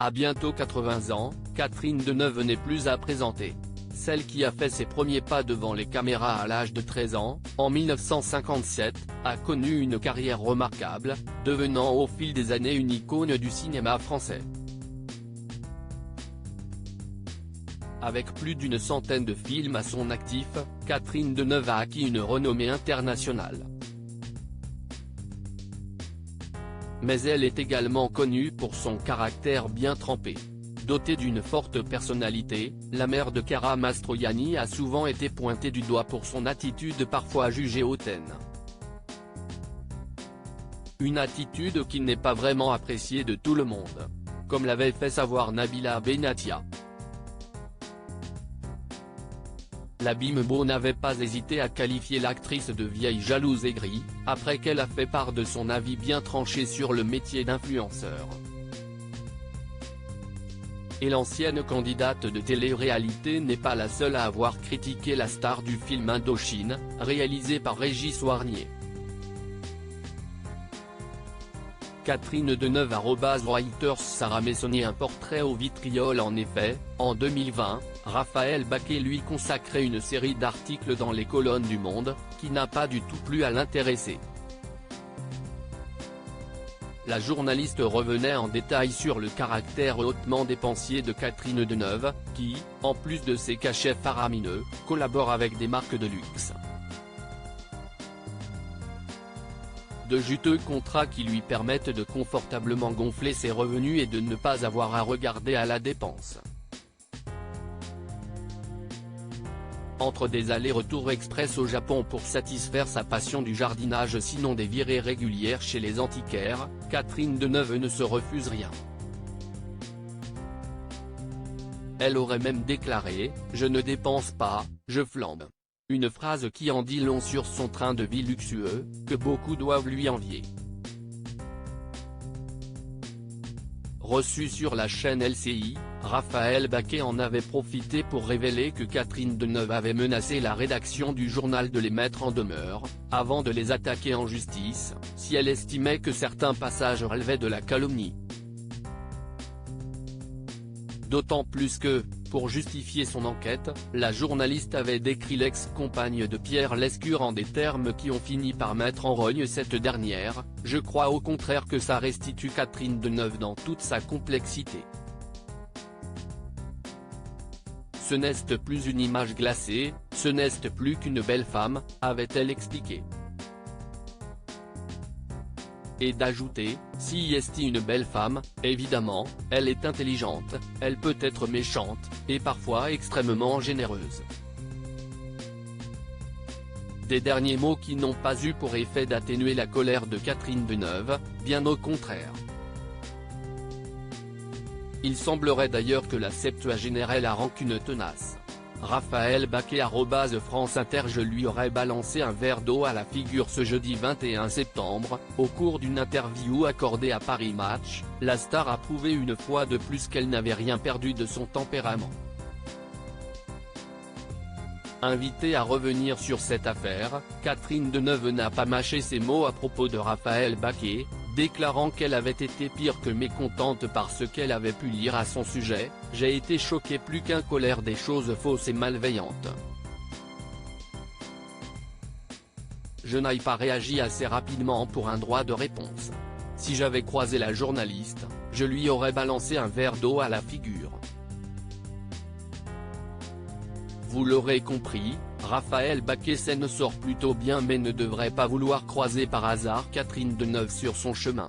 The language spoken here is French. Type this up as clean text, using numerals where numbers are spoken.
À bientôt 80 ans, Catherine Deneuve n'est plus à présenter. Celle qui a fait ses premiers pas devant les caméras à l'âge de 13 ans, en 1957, a connu une carrière remarquable, devenant au fil des années une icône du cinéma français. Avec plus d'une centaine de films à son actif, Catherine Deneuve a acquis une renommée internationale. Mais elle est également connue pour son caractère bien trempé. Dotée d'une forte personnalité, la mère de Chiara Mastroianni a souvent été pointée du doigt pour son attitude parfois jugée hautaine. Une attitude qui n'est pas vraiment appréciée de tout le monde. Comme l'avait fait savoir Nabila Benatia. La Bimbo n'avait pas hésité à qualifier l'actrice de vieille jalouse aigrie, après qu'elle a fait part de son avis bien tranché sur le métier d'influenceur. Et l'ancienne candidate de télé-réalité n'est pas la seule à avoir critiqué la star du film Indochine, réalisé par Régis Warnier. Catherine Deneuve @Reuters Sarah Messonnier un portrait au vitriol. En effet, en 2020, Raphaël Baquet lui consacrait une série d'articles dans les colonnes du Monde, qui n'a pas du tout plu à l'intéressé. La journaliste revenait en détail sur le caractère hautement dépensier de Catherine Deneuve, qui, en plus de ses cachets faramineux, collabore avec des marques de luxe. De juteux contrats qui lui permettent de confortablement gonfler ses revenus et de ne pas avoir à regarder à la dépense. Entre des allers-retours express au Japon pour satisfaire sa passion du jardinage sinon des virées régulières chez les antiquaires, Catherine Deneuve ne se refuse rien. Elle aurait même déclaré « Je ne dépense pas, je flambe ». Une phrase qui en dit long sur son train de vie luxueux, que beaucoup doivent lui envier. Reçu sur la chaîne LCI, Raphaël Baquet en avait profité pour révéler que Catherine Deneuve avait menacé la rédaction du journal de les mettre en demeure, avant de les attaquer en justice, si elle estimait que certains passages relevaient de la calomnie. D'autant plus que, pour justifier son enquête, la journaliste avait décrit l'ex-compagne de Pierre Lescure en des termes qui ont fini par mettre en rogne cette dernière. Je crois au contraire que ça restitue Catherine Deneuve dans toute sa complexité. Ce n'est plus une image glacée, ce n'est plus qu'une belle femme, avait-elle expliqué. Et d'ajouter, si est une belle femme, évidemment, elle est intelligente, elle peut être méchante, et parfois extrêmement généreuse. Des derniers mots qui n'ont pas eu pour effet d'atténuer la colère de Catherine Deneuve, bien au contraire. Il semblerait d'ailleurs que la septuagénaire ait la rancune tenace. Raphaël Baquet @France Inter Je lui aurais balancé un verre d'eau à la figure ce jeudi 21 septembre, au cours d'une interview accordée à Paris Match, la star a prouvé une fois de plus qu'elle n'avait rien perdu de son tempérament. Invitée à revenir sur cette affaire, Catherine Deneuve n'a pas mâché ses mots à propos de Raphaël Baquet, déclarant qu'elle avait été pire que mécontente par ce qu'elle avait pu lire à son sujet. J'ai été choquée plus qu'un colère des choses fausses et malveillantes. Je n'ai pas réagi assez rapidement pour un droit de réponse. Si j'avais croisé la journaliste, je lui aurais balancé un verre d'eau à la figure. Vous l'aurez compris, Raphaël Baquet s'en sort plutôt bien mais ne devrait pas vouloir croiser par hasard Catherine Deneuve sur son chemin.